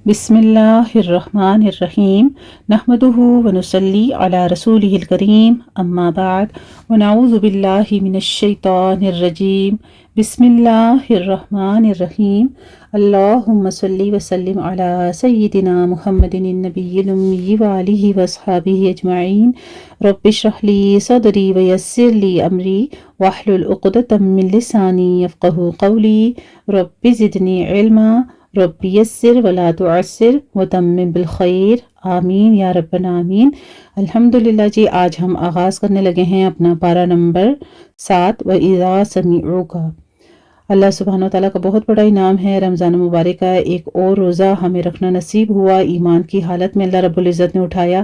بسم اللہ الرحمن الرحیم نحمدہ ونصلی علی رسولہ الکریم اما بعد ونعوذ باللہ من الشیطان الرجیم بسم اللہ الرحمن الرحیم اللہم صلی وسلم علی سیدنا محمد النبی الامی وآلہ واصحابہ اجمعین رب اشرح لی صدری ویسر لی امری واحلل عقدۃ من لسانی یفقہوا قولی رب زدنی علما رب یسر ولا تعسر وتمم بالخیر آمین یا ربنا آمین۔ الحمدللہ جی، آج ہم آغاز کرنے لگے ہیں اپنا پارہ نمبر 7 وَإِذَا سَمِعُوا کا۔ اللہ سبحانہ و تعالیٰ کا بہت بڑا انعام ہے، رمضان مبارک کا ایک اور روزہ ہمیں رکھنا نصیب ہوا۔ ایمان کی حالت میں اللہ رب العزت نے اٹھایا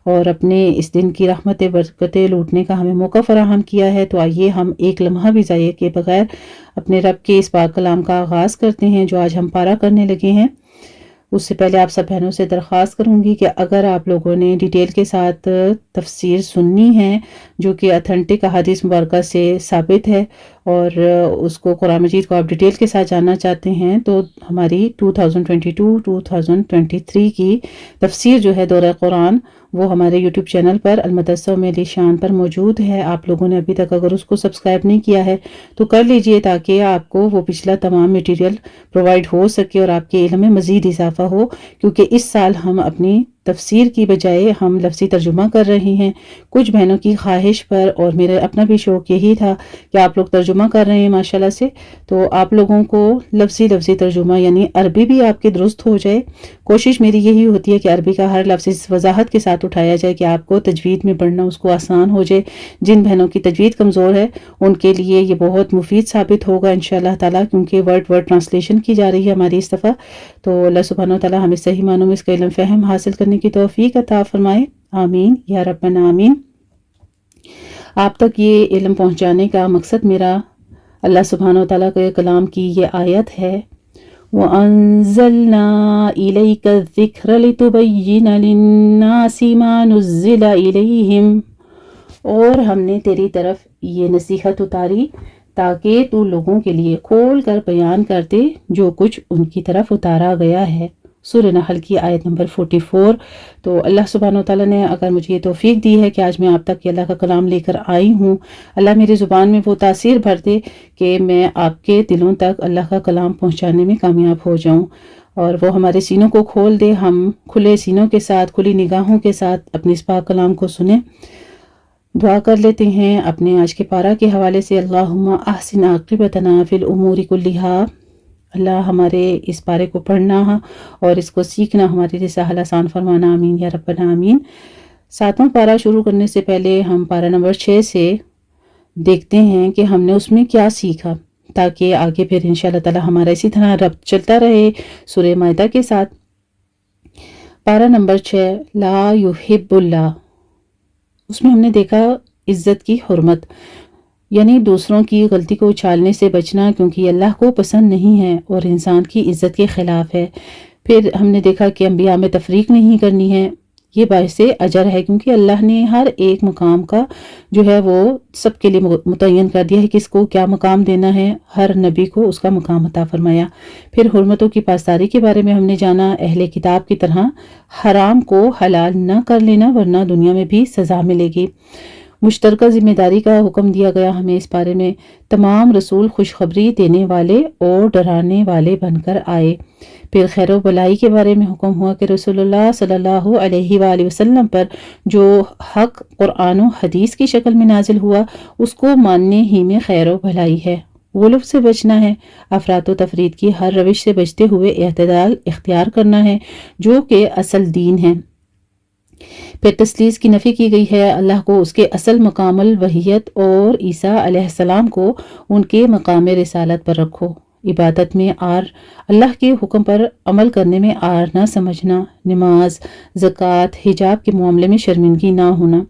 اور اپنے اس دن کی رحمت برکتیں لوٹنے کا ہمیں موقع فراہم کیا ہے۔ تو آئیے ہم ایک لمحہ بھی ضائع کیے بغیر اپنے رب کے اس پاک کلام کا آغاز کرتے ہیں جو آج ہم پارہ کرنے لگے ہیں۔ اس سے پہلے آپ سب بہنوں سے درخواست کروں گی کہ اگر آپ لوگوں نے ڈیٹیل کے ساتھ تفسیر سننی ہے جو کہ اتھینٹک احادیث مبارکہ سے ثابت ہے اور اس کو قرآن مجید کو آپ ڈیٹیل کے ساتھ جاننا چاہتے ہیں، تو ہماری 2022-2023 کی تفسیر جو ہے دورہ قرآن وہ ہمارے یوٹیوب چینل پر المدثر میں علی شان پر موجود ہے۔ آپ لوگوں نے ابھی تک اگر اس کو سبسکرائب نہیں کیا ہے تو کر لیجئے تاکہ آپ کو وہ پچھلا تمام میٹیریل پرووائڈ ہو سکے اور آپ کے علم میں مزید اضافہ ہو، کیونکہ اس سال ہم اپنی تفسیر کی بجائے ہم لفظی ترجمہ کر رہے ہیں۔ کچھ بہنوں کی خواہش پر اور میرا اپنا بھی شوق یہی تھا کہ آپ لوگ ترجمہ کر رہے ہیں ماشاءاللہ سے، تو آپ لوگوں کو لفظی ترجمہ یعنی عربی بھی آپ کی درست ہو جائے۔ کوشش میری یہی ہوتی ہے کہ عربی کا ہر لفظ اس وضاحت کے ساتھ اٹھایا جائے کہ آپ کو تجوید میں پڑھنا اس کو آسان ہو جائے۔ جن بہنوں کی تجوید کمزور ہے ان کے لیے یہ بہت مفید ثابت ہوگا انشاءاللہ تعالیٰ، کیونکہ ورڈ ٹرانسلیشن کی جا رہی ہے ہماری اس دفعہ۔ تو اللہ سبحانہ وتعالیٰ ہمیں صحیح معنوں میں اس کا علم فہم حاصل کرنے کی توفیق عطا فرمائے، آمین یا ربنا آمین۔ آپ تک یہ علم پہنچانے کا مقصد میرا اللہ سبحانہ وتعالیٰ کے کلام کی یہ آیت ہے، وَأَنزَلْنَا إِلَيْكَ الذِّكْرَ لِتُبَيِّنَ لِلنَّاسِ مَا نُزِّلَ إِلَيْهِمْ، اور ہم نے تیری طرف یہ نصیحت اتاری تاکہ تو لوگوں کے لیے کھول کر بیان کر دے جو کچھ ان کی طرف اتارا گیا ہے۔ سورہ نحل کی آیت نمبر 44۔ تو اللہ سبحانہ وتعالیٰ نے اگر مجھے یہ توفیق دی ہے کہ آج میں آپ تک یہ اللہ کا کلام لے کر آئی ہوں، اللہ میری زبان میں وہ تاثیر بھر دے کہ میں آپ کے دلوں تک اللہ کا کلام پہنچانے میں کامیاب ہو جاؤں، اور وہ ہمارے سینوں کو کھول دے، ہم کھلے سینوں کے ساتھ کھلی نگاہوں کے ساتھ اپنے اس پاک کلام کو سنیں۔ دعا کر لیتے ہیں اپنے آج کے پارہ کے حوالے سے، اللہم احسن عاقبتنا فی الامور کلہا۔ اللہ ہمارے اس پارے کو پڑھنا اور اس کو سیکھنا ہمارے لیے سہل آسان فرمانا، آمین یا ربنا آمین۔ 7واں پارہ شروع کرنے سے پہلے ہم پارہ نمبر 6 سے دیکھتے ہیں کہ ہم نے اس میں کیا سیکھا، تاکہ آگے پھر انشاءاللہ تعالی ہمارا اسی طرح ربط چلتا رہے سورہ مائدہ کے ساتھ۔ پارہ نمبر 6 لا یحب اللہ، اس میں ہم نے دیکھا عزت کی حرمت، یعنی دوسروں کی غلطی کو اچھالنے سے بچنا، کیونکہ یہ اللہ کو پسند نہیں ہے اور انسان کی عزت کے خلاف ہے۔ پھر ہم نے دیکھا کہ انبیاء میں تفریق نہیں کرنی ہے، یہ باعث اجر ہے، کیونکہ اللہ نے ہر ایک مقام کا جو ہے وہ سب کے لیے متعین کر دیا ہے، کس کو کیا مقام دینا ہے، ہر نبی کو اس کا مقام عطا فرمایا۔ پھر حرمتوں کی پاسداری کے بارے میں ہم نے جانا، اہل کتاب کی طرح حرام کو حلال نہ کر لینا ورنہ دنیا میں بھی سزا ملے گی۔ مشترکہ ذمہ داری کا حکم دیا گیا ہمیں اس بارے میں، تمام رسول خوشخبری دینے والے اور ڈرانے والے بن کر آئے۔ پھر خیر و بلائی کے بارے میں حکم ہوا کہ رسول اللہ صلی اللہ علیہ وآلہ وسلم پر جو حق قرآن و حدیث کی شکل میں نازل ہوا اس کو ماننے ہی میں خیر و بھلائی ہے، غلو سے بچنا ہے، افراط و تفرید کی ہر روش سے بچتے ہوئے اعتدال اختیار کرنا ہے جو کہ اصل دین ہے۔ پھر تثلیث کی نفی کی گئی ہے، اللہ کو اس کے اصل مقام الوحیت اور عیسیٰ علیہ السلام کو ان کے مقام رسالت پر رکھو۔ عبادت میں آر، اللہ کے حکم پر عمل کرنے میں آر نہ سمجھنا، نماز، زکوٰۃ، حجاب کے معاملے میں شرمندگی نہ ہونا۔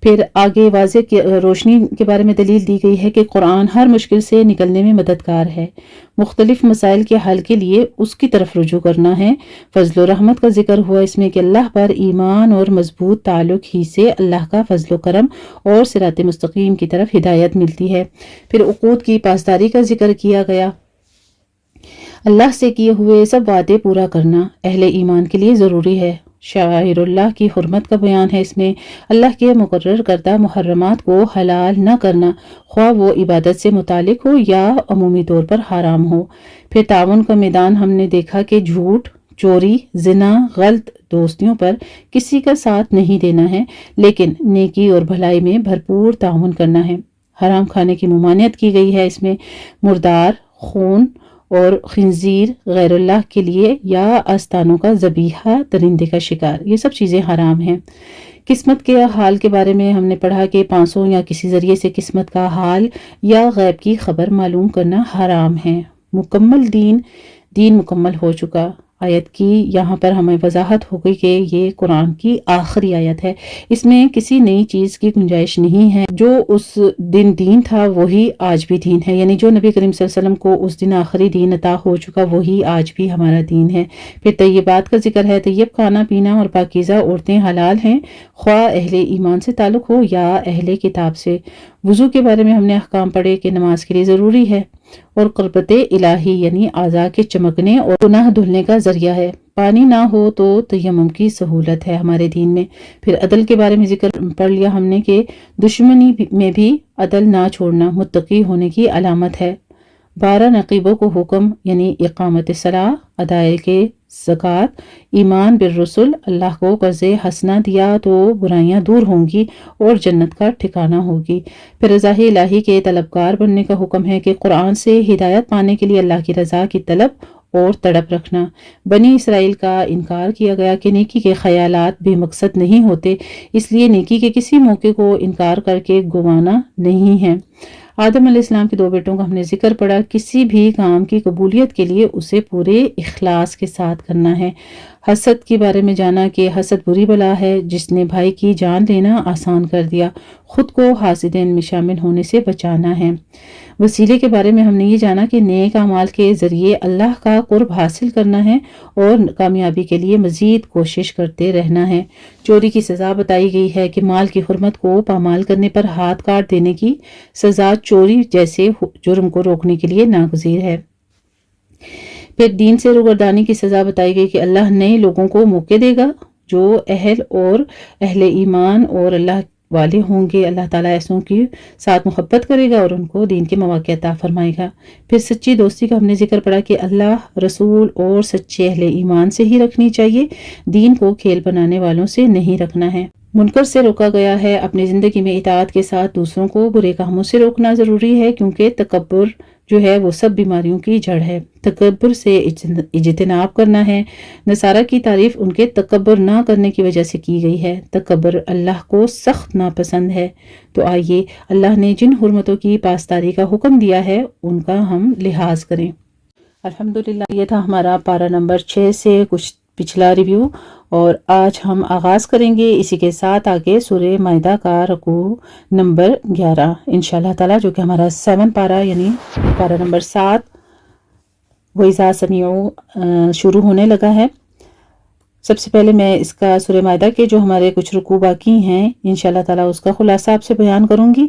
پھر آگے واضح روشنی کے بارے میں دلیل دی گئی ہے کہ قرآن ہر مشکل سے نکلنے میں مددگار ہے، مختلف مسائل کے حل کے لیے اس کی طرف رجوع کرنا ہے۔ فضل و رحمت کا ذکر ہوا اس میں کہ اللہ پر ایمان اور مضبوط تعلق ہی سے اللہ کا فضل و کرم اور صراط مستقیم کی طرف ہدایت ملتی ہے۔ پھر عقود کی پاسداری کا ذکر کیا گیا، اللہ سے کیے ہوئے سب وعدے پورا کرنا اہل ایمان کے لیے ضروری ہے۔ شعائر اللہ کی حرمت کا بیان ہے اس میں۔ اللہ کے مقرر کردہ محرمات کو حلال نہ کرنا، خواہ وہ عبادت سے متعلق ہو یا عمومی طور پر حرام ہو۔ پھر تعاون کا میدان ہم نے دیکھا کہ جھوٹ، چوری، زنا، غلط دوستیوں پر کسی کا ساتھ نہیں دینا ہے، لیکن نیکی اور بھلائی میں بھرپور تعاون کرنا ہے۔ حرام کھانے کی ممانعت کی گئی ہے اس میں۔ مردار، خون اور خنزیر غیر اللہ کے لیے یا آستانوں کا ذبیحہ، درندے کا شکار، یہ سب چیزیں حرام ہیں۔ قسمت کے حال کے بارے میں ہم نے پڑھا کہ پانسوں یا کسی ذریعے سے قسمت کا حال یا غیب کی خبر معلوم کرنا حرام ہے۔ مکمل دین مکمل ہو چکا۔ آیت کی یہاں پر ہمیں وضاحت ہو گئی کہ یہ قرآن کی آخری آیت ہے، اس میں کسی نئی چیز کی گنجائش نہیں ہے۔ جو اس دن دین تھا وہی آج بھی دین ہے، یعنی جو نبی کریم صلی اللہ علیہ وسلم کو اس دن آخری دین عطا ہو چکا وہی آج بھی ہمارا دین ہے۔ پھر طیبات کا ذکر ہے۔ طیب کھانا پینا اور پاکیزہ عورتیں حلال ہیں، خواہ اہل ایمان سے تعلق ہو یا اہل کتاب سے۔ وضو کے بارے میں ہم نے احکام پڑھے کہ نماز کے لیے ضروری ہے اور قربت الہی یعنی اعضاء کے چمکنے اور گناہ دھلنے کا ذریعہ ہے۔ پانی نہ ہو تو تیمم کی سہولت ہے ہمارے دین میں۔ پھر عدل کے بارے میں ذکر پڑھ لیا ہم نے کہ دشمنی میں بھی عدل نہ چھوڑنا متقی ہونے کی علامت ہے۔ 12 نقیبوں کو حکم یعنی اقامت صلاح، ادائے زکوٰۃ، ایمان بالرسل، اللہ کو قرض حسنہ دیا تو برائیاں دور ہوں گی اور جنت کا ٹھکانہ ہوگی۔ پھر رضا الہی کے طلبگار بننے کا حکم ہے کہ قرآن سے ہدایت پانے کے لیے اللہ کی رضا کی طلب اور تڑپ رکھنا۔ بنی اسرائیل کا انکار کیا گیا کہ نیکی کے خیالات بے مقصد نہیں ہوتے، اس لیے نیکی کے کسی موقع کو انکار کر کے گوانا نہیں ہے۔ آدم علیہ السلام کے 2 بیٹوں کا ہم نے ذکر پڑھا۔ کسی بھی کام کی قبولیت کے لیے اسے پورے اخلاص کے ساتھ کرنا ہے۔ حسد کے بارے میں جانا کہ حسد بری بلا ہے جس نے بھائی کی جان لینا آسان کر دیا، خود کو حاسدین میں شامل ہونے سے بچانا ہے۔ وسیلے کے بارے میں ہم نے یہ جانا کہ نیک اعمال کے ذریعے اللہ کا قرب حاصل کرنا ہے اور کامیابی کے لیے مزید کوشش کرتے رہنا ہے۔ چوری کی سزا بتائی گئی ہے کہ مال کی حرمت کو پامال کرنے پر ہاتھ کاٹ دینے کی سزا چوری جیسے جرم کو روکنے کے لیے ناگزیر ہے۔ پھر دین سے روگردانی کی سزا بتائی گئی کہ اللہ نئے لوگوں کو موقع دے گا جو اہل ایمان اور اللہ والے ہوں گے۔ اللہ تعالیٰ ایسوں کے ساتھ محبت کرے گا اور ان کو دین کے مواقع عطا فرمائے گا۔ پھر سچی دوستی کا ہم نے ذکر پڑا کہ اللہ، رسول اور سچے اہل ایمان سے ہی رکھنی چاہیے، دین کو کھیل بنانے والوں سے نہیں رکھنا ہے۔ منکر سے روکا گیا ہے۔ اپنی زندگی میں اطاعت کے ساتھ دوسروں کو برے کاموں سے روکنا ضروری ہے، کیونکہ تکبر جو ہے وہ سب بیماریوں کی جڑ ہے۔ تکبر سے اجتناب کرنا ہے۔ نصارہ کی تعریف ان کے تکبر نہ کرنے کی وجہ سے کی گئی ہے۔ تکبر اللہ کو سخت ناپسند ہے۔ تو آئیے اللہ نے جن حرمتوں کی پاسداری کا حکم دیا ہے ان کا ہم لحاظ کریں۔ الحمدللہ، یہ تھا ہمارا پارہ نمبر 6 سے کچھ پچھلا ریویو، اور آج ہم آغاز کریں گے اسی کے ساتھ آگے سورہ مائدہ کا رکوع نمبر 11 انشاءاللہ تعالیٰ، جو کہ ہمارا 7 پارہ یعنی پارہ نمبر 7 وَإِذَا سَمِعُوا شروع ہونے لگا ہے۔ سب سے پہلے میں اس کا سورہ مائدہ کے جو ہمارے کچھ رکوع باقی ہیں انشاءاللہ تعالیٰ اس کا خلاصہ آپ سے بیان کروں گی،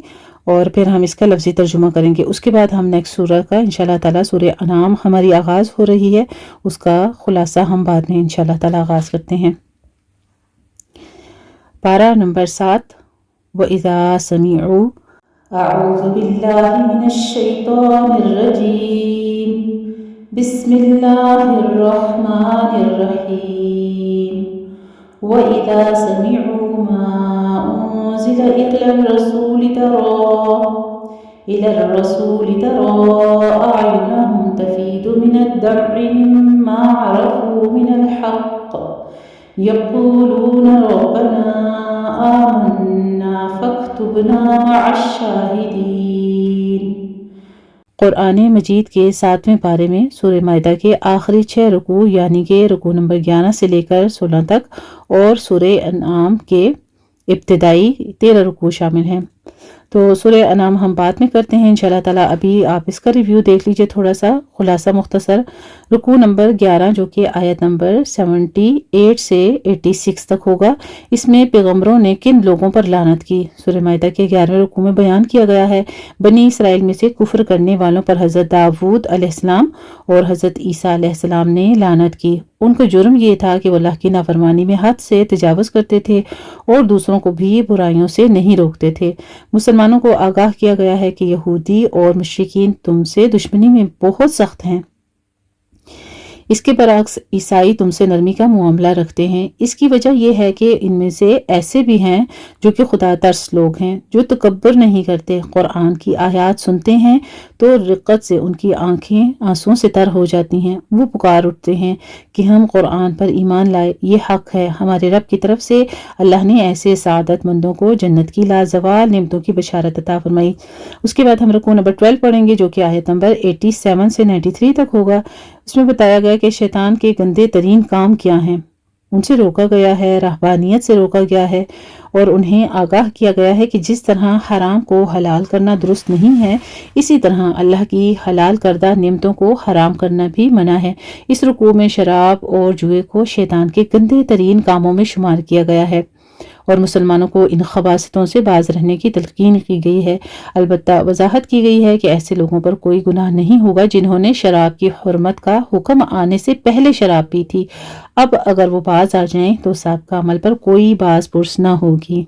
اور پھر ہم اس کا لفظی ترجمہ کریں گے۔ اس کے بعد ہم نیکسٹ سورہ کا انشاءاللہ تعالیٰ سورہ انعام ہماری آغاز ہو رہی ہے، اس کا خلاصہ ہم بعد میں انشاءاللہ تعالیٰ آغاز کرتے ہیں۔ پارہ نمبر 7 وَإِذَا سَمِعُوا اعوذ باللہ من الشیطان الرجیم بسم اللہ الرحمن الرحیم وَإِذَا سَمِعُوا مَا أُنزِلَ إِلَى الرَّسُولِ تَرَىٰ أَعْيُنَهُمْ تَفِيضُ مِنَ الدَّمْعِ مِمَّا عَرَفُوا مِنَ الْحَقِّ يَقُولُونَ رَبَّنَا آمَنَّا فَاكْتُبْنَا مَعَ الشَّاهِدِينَ۔ قرآن مجید کے 7ویں پارے میں سورہ مائدہ کے آخری 6 رکوع یعنی کہ رکوع نمبر 11 سے لے کر 16 تک اور سورہ انعام کے ابتدائی 13 رکوع شامل ہیں۔ تو سورہ انعام ہم بعد میں کرتے ہیں انشاءاللہ تعالیٰ۔ ابھی آپ اس کا ریویو دیکھ لیجئے، تھوڑا سا خلاصہ مختصر۔ رکوع نمبر 11 جو کہ آیت نمبر 78 سے 86 تک ہوگا، اس میں پیغمبروں نے کن لوگوں پر لعنت کی؟ سورہ مائدہ کے 11ویں رکوع میں بیان کیا گیا ہے بنی اسرائیل میں سے کفر کرنے والوں پر حضرت داؤد علیہ السلام اور حضرت عیسیٰ علیہ السلام نے لعنت کی۔ ان کا جرم یہ تھا کہ وہ اللہ کی نافرمانی میں حد سے تجاوز کرتے تھے اور دوسروں کو بھی برائیوں سے نہیں روکتے تھے۔ مسلمانوں کو آگاہ کیا گیا ہے کہ یہودی اور مشرکین تم سے دشمنی میں بہت سخت ہیں، اس کے برعکس عیسائی تم سے نرمی کا معاملہ رکھتے ہیں۔ اس کی وجہ یہ ہے کہ ان میں سے ایسے بھی ہیں جو کہ خدا ترس لوگ ہیں، جو تکبر نہیں کرتے، قرآن کی آیات سنتے ہیں تو رقت سے ان کی آنکھیں آنسوں سے تر ہو جاتی ہیں۔ وہ پکار اٹھتے ہیں کہ ہم قرآن پر ایمان لائے، یہ حق ہے ہمارے رب کی طرف سے، اللہ نے ایسے سعادت مندوں کو جنت کی لازوال نعمتوں کی بشارت عطا فرمائی۔ اس کے بعد ہم رکوع نمبر 12 پڑھیں گے جو کہ آیت نمبر 87 سے 93 تک ہوگا۔ اس میں بتایا گیا کہ شیطان کے گندے ترین کام کیا ہیں، ان سے روکا گیا ہے، رہبانیت سے روکا گیا ہے اور انہیں آگاہ کیا گیا ہے کہ جس طرح حرام کو حلال کرنا درست نہیں ہے، اسی طرح اللہ کی حلال کردہ نعمتوں کو حرام کرنا بھی منع ہے۔ اس رکوع میں شراب اور جوئے کو شیطان کے گندے ترین کاموں میں شمار کیا گیا ہے اور مسلمانوں کو ان خباثتوں سے باز رہنے کی تلقین کی گئی ہے۔ البتہ وضاحت کی گئی ہے کہ ایسے لوگوں پر کوئی گناہ نہیں ہوگا جنہوں نے شراب کی حرمت کا حکم آنے سے پہلے شراب پی تھی۔ اب اگر وہ باز آ جائیں تو سابقہ عمل پر کوئی باز پرس نہ ہوگی۔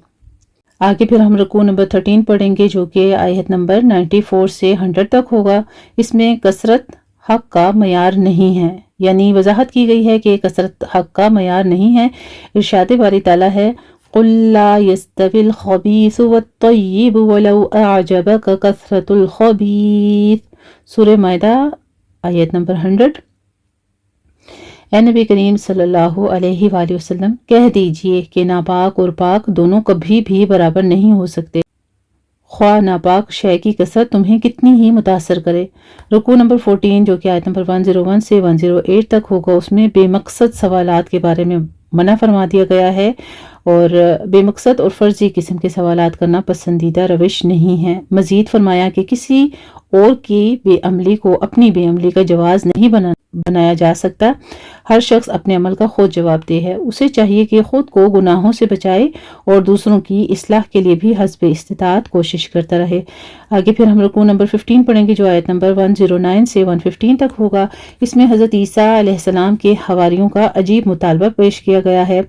آگے پھر ہم رکوع نمبر 13 پڑھیں گے جو کہ آیت نمبر 94 سے 100 تک ہوگا۔ اس میں کثرت حق کا معیار نہیں ہے، یعنی وضاحت کی گئی ہے کہ کثرت حق کا معیار نہیں ہے۔ ارشاد باری تعالیٰ ہے قُلْ لَا يَسْتَوِي الْخَبِيثُ وَالطَّيِّبُ وَلَوْ أَعْجَبَكَ كَثْرَةُ الْخَبِيثِ۔ سورہ مائدہ آیت نمبر 100۔ اے نبی کریم صلی اللہ علیہ وآلہ وسلم کہہ دیجئے کہ ناپاک اور پاک دونوں کبھی بھی برابر نہیں ہو سکتے، خواہ ناپاک شے کی کثرت تمہیں کتنی ہی متاثر کرے۔ رکوع نمبر 14 جو کہ آیت نمبر 101 سے 108 تک ہوگا، اس میں بے مقصد سوالات کے بارے میں منع فرما دیا گیا ہے اور بے مقصد اور فرضی قسم کے سوالات کرنا پسندیدہ روش نہیں ہے۔ مزید فرمایا کہ کسی اور کی بے عملی کو اپنی بے عملی کا جواز نہیں بنایا جا سکتا۔ ہر شخص اپنے عمل کا خود جواب دہ ہے، اسے چاہیے کہ خود کو گناہوں سے بچائے اور دوسروں کی اصلاح کے لیے بھی حسب استطاعت کوشش کرتا رہے۔ آگے پھر ہم رکوع نمبر 15 پڑھیں گے جو آیت نمبر 109 سے 115 تک ہوگا۔ اس میں حضرت عیسیٰ علیہ السلام کے حواریوں کا عجیب مطالبہ پیش کیا گیا ہے۔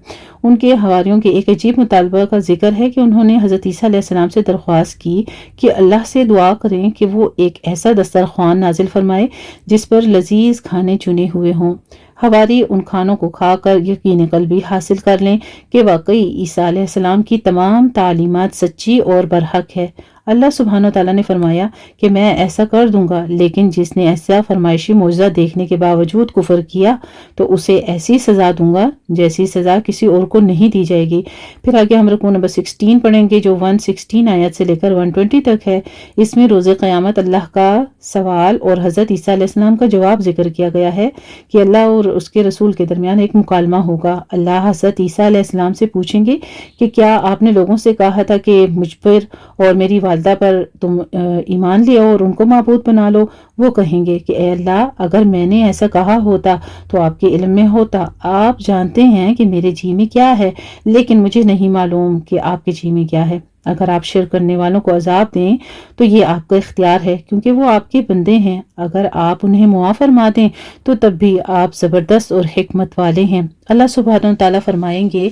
ان کے حواریوں کے ایک عجیب مطالبہ کا ذکر ہے کہ انہوں نے حضرت عیسیٰ علیہ السلام سے درخواست کی کہ اللہ سے دعا کریں کہ وہ ایک ایسا دسترخوان نازل فرمائے جس پر لذیذ کھانے چنے ہوئے ہوں۔ حواری ان کھانوں کو کھا کر یقین قلبی حاصل کر لیں کہ واقعی عیسیٰ علیہ السلام کی تمام تعلیمات سچی اور برحق ہے۔ اللہ سبحانہ وتعالیٰ نے فرمایا کہ میں ایسا کر دوں گا، لیکن جس نے ایسا فرمائشی معجزہ دیکھنے کے باوجود کفر کیا تو اسے ایسی سزا دوں گا جیسی سزا کسی اور کو نہیں دی جائے گی۔ پھر آگے ہم رکوع نمبر 16 پڑھیں گے جو 116 آیت سے لے کر 120 تک ہے۔ اس میں روز قیامت اللہ کا سوال اور حضرت عیسیٰ علیہ السلام کا جواب ذکر کیا گیا ہے کہ اللہ اور اس کے رسول کے درمیان ایک مکالمہ ہوگا۔ اللہ حضرت عیسیٰ علیہ السلام سے پوچھیں گے کہ کیا آپ نے لوگوں سے کہا تھا کہ مجھ پر اور میری والدہ پر تم ایمان لے اور ان کو معبود بنا لو؟ وہ کہیں گے کہ اے اللہ، اگر میں نے ایسا کہا ہوتا تو آپ کے علم میں ہوتا، آپ جانتے ہیں کہ میرے جی میں کیا ہے، لیکن مجھے نہیں معلوم کہ آپ کے جی میں کیا ہے۔ اگر آپ شرک کرنے والوں کو عذاب دیں تو یہ آپ کا اختیار ہے کیونکہ وہ آپ کے بندے ہیں، اگر آپ انہیں معاف فرما دیں تو تب بھی آپ زبردست اور حکمت والے ہیں۔ اللہ سبحانہ وتعالیٰ فرمائیں گے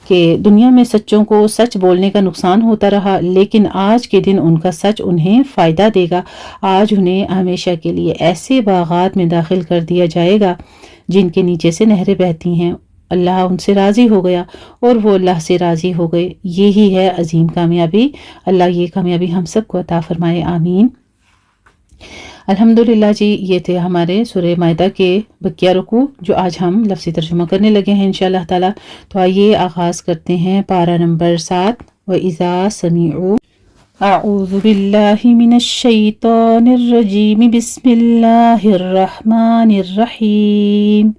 کہ دنیا میں سچوں کو سچ بولنے کا نقصان ہوتا رہا، لیکن آج کے دن ان کا سچ انہیں فائدہ دے گا۔ آج انہیں ہمیشہ کے لیے ایسے باغات میں داخل کر دیا جائے گا جن کے نیچے سے نہریں بہتی ہیں۔ اللہ ان سے راضی ہو گیا اور وہ اللہ سے راضی ہو گئے۔ یہی ہے عظیم کامیابی۔ اللہ یہ کامیابی ہم سب کو عطا فرمائے، آمین۔ الحمدللہ جی، یہ تھے ہمارے سورہ مائدہ کے بقیہ رکوع جو آج ہم لفظی ترجمہ کرنے لگے ہیں انشاءاللہ تعالی۔ تو آئیے آغاز کرتے ہیں پارہ نمبر 7۔ وَإِذَا سَمِعُوا اعوذ باللہ من الشیطان الرجیم بسم اللہ الرحمن الرحیم۔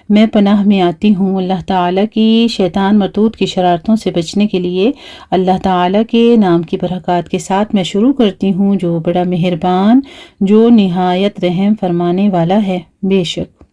میں پناہ میں آتی ہوں اللہ تعالیٰ کی شیطان مردود کی شرارتوں سے بچنے کے لیے۔ اللہ تعالیٰ کے نام کی برکات کے ساتھ میں شروع کرتی ہوں جو بڑا مہربان، جو نہایت رحم فرمانے والا ہے۔ بے شک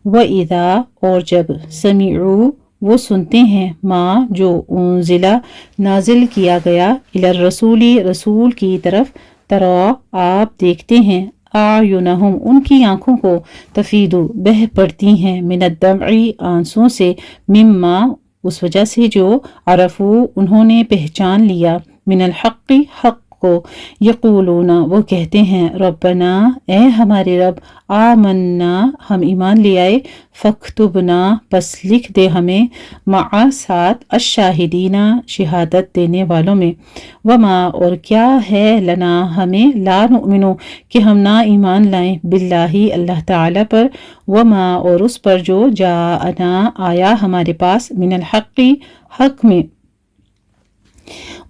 وَإِذَا اور جب سمعوا وہ سنتے ہیں ما جو انزلہ نازل کیا گیا الی الرسول رسول کی طرف ترا آپ دیکھتے ہیں اعینہم ان کی آنکھوں کو تفیض بہہ پڑتی ہیں من الدمع آنسوں سے مما اس وجہ سے جو عرفو انہوں نے پہچان لیا من الحق حق کو یقولون وہ کہتے ہیں ربنا اے ہمارے رب آمنا ہم ایمان لے آئے فاکتبنا پس لکھ دے ہمیں مع ساتھ الشاہدین شہادت دینے والوں میں وما اور کیا ہے لنا ہمیں لا نؤمنو کہ ہم نہ ایمان لائیں باللہ اللہ تعالی پر وما اور اس پر جو جاءنا آیا ہمارے پاس من الحق حق میں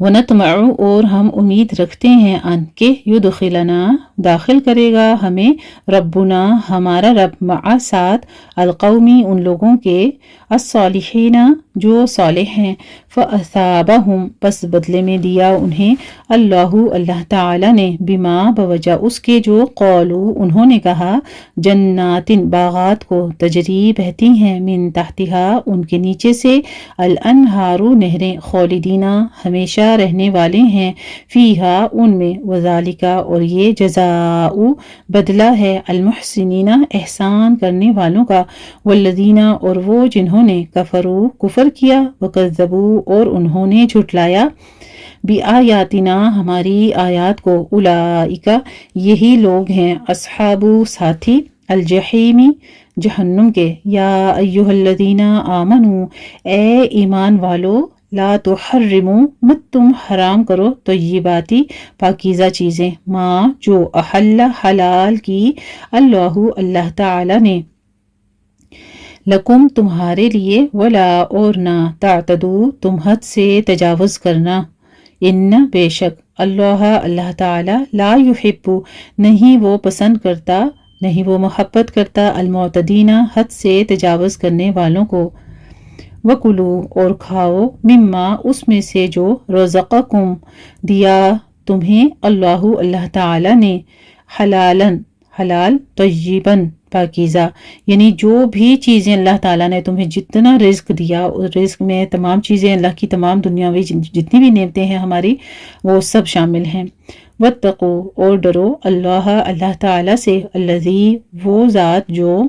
وَنَطْمَعُ اور ہم امید رکھتے ہیں ان کہ یدخلنا داخل کرے گا ہمیں ربنا ہمارا رب مع ساتھ القومی ان لوگوں کے الصالحین جو صالح ہیں فَأَثَابَهُمْ پس بدلے میں دیا انہیں اللہ تعالی نے بما بوجہ اس کے جو قولو انہوں نے کہا جنات باغات کو تجری بہتی ہیں من تحتہا ان کے نیچے سے الانہار نہریں خالدینہ ہمیشہ رہنے والے ہیں فیہا ان میں وذالک اور یہ جزاء بدلہ ہے المحسنین احسان کرنے والوں کا والذین اور وہ جنہوں نے کفروا کفر کیا وکذبوا اور انہوں نے جھٹلایا بآیاتنا ہماری آیات کو اولئک یہی لوگ ہیں اصحاب ساتھی الجحیم جہنم کے یا ایھا الذین آمنوا اے ایمان والو لا تحرموا مت تم حرام کرو طیباتی پاکیزہ چیزیں ما جو احل حلال کی اللہ تعالی نے لکم تمہارے لیے ولا اور نہ تعتدو تم حد سے تجاوز کرنا ان بے شک اللہ تعالی لا یحب نہیں وہ پسند کرتا نہیں وہ محبت کرتا المعتدین حد سے تجاوز کرنے والوں کو وَكُلُوا اور کھاؤ مما اس میں سے جو رزقکم دیا تمہیں اللہ تعالی نے حلال طیباً پاکیزہ یعنی جو بھی چیزیں اللہ تعالیٰ نے تمہیں جتنا رزق دیا اس رزق میں تمام چیزیں اللہ کی تمام دنیاوی جتنی بھی نعمتیں ہیں ہماری وہ سب شامل ہیں واتقوا اور ڈرو اللہ تعالیٰ سے الذی وہ ذات جو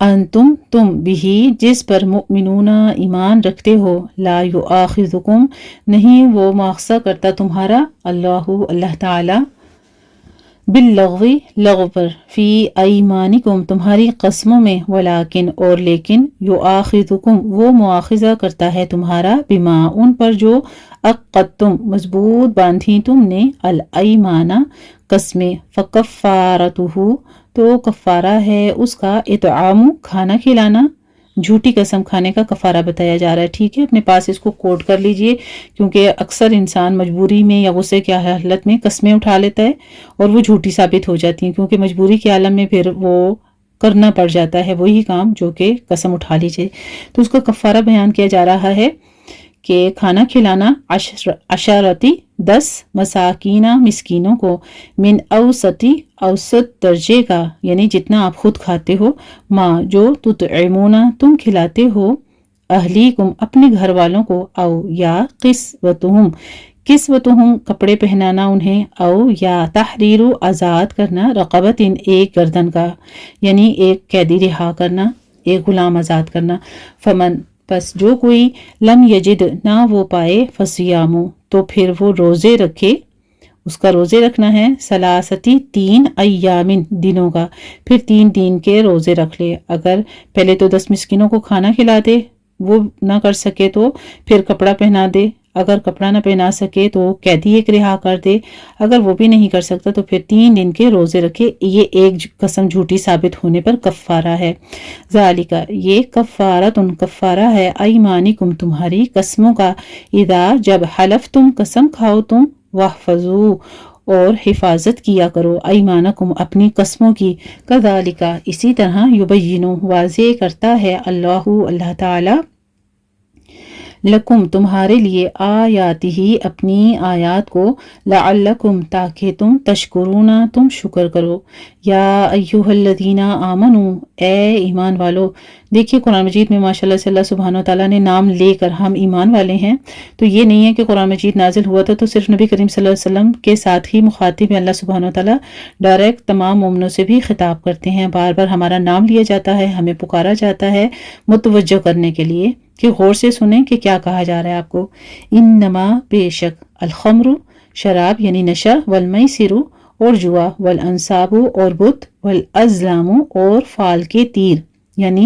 انتم تم بھی جس پر مؤمنون ایمان رکھتے ہو لا یؤاخذکم نہیں وہ مواخذہ کرتا تمہارا اللہ تعالی باللغو لغو پر فی ایمانکم تمہاری قسموں میں ولیکن اور لیکن یؤاخذکم وہ مواخذہ کرتا ہے تمہارا بما ان پر جو عقدتم مضبوط باندھی تم نے الایمان قسمیں فکفارتہ تو کفارہ ہے اس کا اطعام کھانا کھلانا جھوٹی قسم کھانے کا کفارہ بتایا جا رہا ہے ٹھیک ہے اپنے پاس اس کو کوٹ کر لیجئے کیونکہ اکثر انسان مجبوری میں یا غصے کی حالت میں قسمیں اٹھا لیتا ہے اور وہ جھوٹی ثابت ہو جاتی ہیں کیونکہ مجبوری کے عالم میں پھر وہ کرنا پڑ جاتا ہے وہی کام جو کہ قسم اٹھا لیجئے تو اس کا کفارہ بیان کیا جا رہا ہے کہ کھانا کھلانا عشرتی 10 مساکینہ مسکینوں کو من اوسط درجے کا یعنی جتنا آپ خود کھاتے ہو ما جو تطعمون تم کھلاتے ہو اہلیکم اپنے گھر والوں کو او یا کسوتہم کپڑے پہنانا انہیں او یا تحریر آزاد کرنا رقبت ایک گردن کا یعنی ایک قیدی رہا کرنا ایک غلام آزاد کرنا فمن پس جو کوئی لم یجد نہ وہ پائے فصیامو تو پھر وہ روزے رکھے اس کا روزے رکھنا ہے سلاستی 3 ایامن دنوں کا پھر 3 دن کے روزے رکھ لے اگر پہلے تو 10 مسکینوں کو کھانا کھلا دے وہ نہ کر سکے تو پھر کپڑا پہنا دے اگر کپڑا نہ پہنا سکے تو قیدی ایک رہا کر دے اگر وہ بھی نہیں کر سکتا تو پھر 3 دن کے روزے رکھے یہ ایک قسم جھوٹی ثابت ہونے پر کفارہ ہے ذالکہ یہ کفارہ ہے ایمانکم تمہاری قسموں کا اذا جب حلفتم قسم کھاؤ تم واحفظوا اور حفاظت کیا کرو ایمانکم اپنی قسموں کی کذالک اسی طرح یبین واضح کرتا ہے اللہ تعالی لکم تمہارے لیے آیاتہ اپنی آیات کو لعلکم تاکہ تم تشکرون تم شکر کرو یا ایھا الذین آمنو، اے ایمان والو۔ دیکھیے قرآن مجید میں ماشاءاللہ سے اللہ سبحانہ وتعالیٰ نے نام لے کر ہم ایمان والے ہیں، تو یہ نہیں ہے کہ قرآن مجید نازل ہوا تھا تو صرف نبی کریم صلی اللہ علیہ وسلم کے ساتھ ہی مخاطب ہے۔ اللہ سبحانہ وتعالیٰ ڈائریکٹ تمام مومنوں سے بھی خطاب کرتے ہیں، بار بار ہمارا نام لیا جاتا ہے، ہمیں پکارا جاتا ہے متوجہ کرنے کے لیے کہ غور سے سنیں کہ کیا کہا جا رہا ہے آپ کو۔ انما، بے شک، الخمر، شراب یعنی نشہ، والمیسر، اور جوا، والانصاب، اور بت، والازلام، اور فال کے تیر یعنی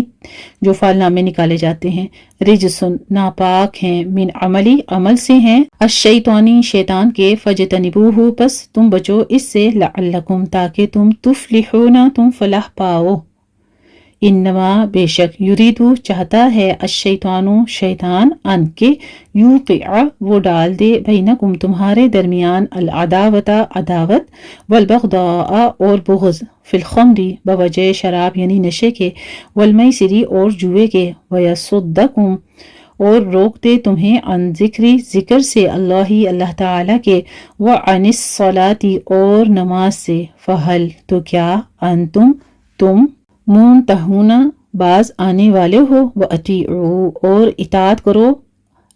جو فال نامے نکالے جاتے ہیں، رجسن، ناپاک ہیں، من عملی، عمل سے ہیں، الشیطانی، شیطان کے، فجتنبوہ، پس تم بچو اس سے، لعلکم، تاکہ تم تفلحون، تم فلاح پاؤ۔ انما، بے شک، یریدو، چاہتا ہے، الشیطانو، شیطان، ان کے، یوقع، وہ ڈال دے، بینکم، تمہارے درمیان، العداوت، عداوت، والبغضاء، اور بغض، فی الخمر، بوجہ شراب یعنی نشے کے، والمیسری، اور جوئے کے، ویصدکم، اور روک دے تمہیں، عن ذکری، ذکر سے، اللہ تعالیٰ کے، وعن الصلاۃ، اور نماز سے، فہل، تو کیا، انتم، تم، منتہون، باز آنے والے ہو، وَأَطِیعُوا، اور اطاعت کرو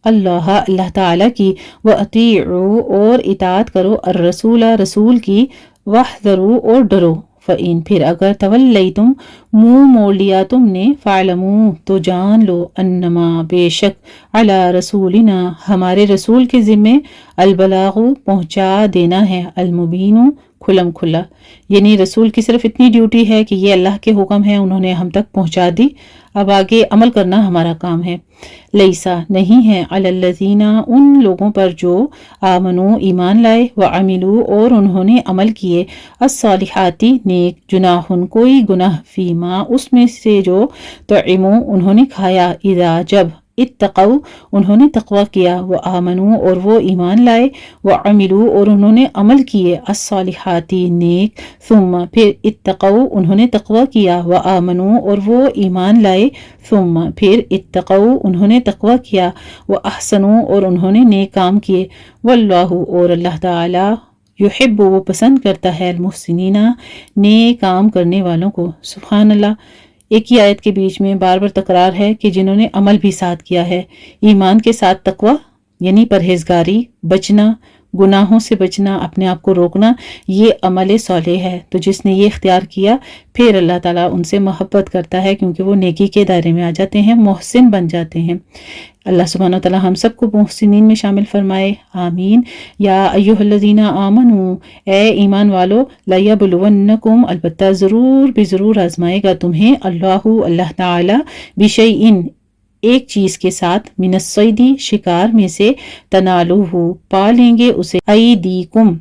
اللہ تعالیٰ کی، وَأَطِیعُوا، اور اطاعت کرو، الرسول، رسول کی، وَاحْذَرُوا، اور ڈرو، فَإِن، پھر اگر، تولیتم، منہ موڑ لیا تم نے، فَاعْلَمُوا، تو جان لو، انما، بے شک، علی رسولنا، ہمارے رسول کے ذمے، البلاغ، پہنچا دینا ہے، المبین، کھلم کھلا، یعنی رسول کی صرف اتنی ڈیوٹی ہے کہ یہ اللہ کے حکم ہے، انہوں نے ہم تک پہنچا دی، اب آگے عمل کرنا ہمارا کام ہے۔ لیسا، نہیں ہے، علی الذین، ان لوگوں پر جو، آمنوا، ایمان لائے، وعملوا، اور انہوں نے عمل کیے، الصالحات، نیک، جناح، کوئی گناہ، فیما، اس میں سے جو، طعموا، انہوں نے کھایا، اذا، جب، اتقوا، انہوں نے تقوی کیا، وآمنوا، اور وہ ایمان لائے، وعملوا، اور انہوں نے عمل کیے، الصالحات، نیک، ثم، پھر، اتقوا، انہوں نے تقوی کیا، وآمنوا، اور وہ ایمان لائے، ثم، پھر، اتقوا، انہوں نے تقوی کیا، واحسنوا، اور انہوں نے نیک کام کیے، واللہ، اور اللہ تعالی، یحب، وہ پسند کرتا ہے، المحسنین، نیک کام کرنے والوں کو۔ سبحان اللہ، ایک ہی آیت کے بیچ میں بار بار تکرار ہے کہ جنہوں نے عمل بھی ساتھ کیا ہے، ایمان کے ساتھ تقوی یعنی پرہیزگاری، بچنا، گناہوں سے بچنا، اپنے آپ کو روکنا، یہ عمل صالح ہے۔ تو جس نے یہ اختیار کیا، پھر اللہ تعالیٰ ان سے محبت کرتا ہے کیونکہ وہ نیکی کے دائرے میں آ جاتے ہیں، محسن بن جاتے ہیں۔ اللہ سبحانہ وتعالیٰ ہم سب کو محسنین میں شامل فرمائے، آمین۔ یا ایھا الذین آمنوا، اے ایمان والو، لیبلونکم، البتہ ضرور بے ضرور آزمائے گا تمہیں، اللہ تعالیٰ، بشیء، ایک چیز کے ساتھ، من الصید، شکار میں سے، تنالوہ، پا لیں گے اسے، ایدیکم،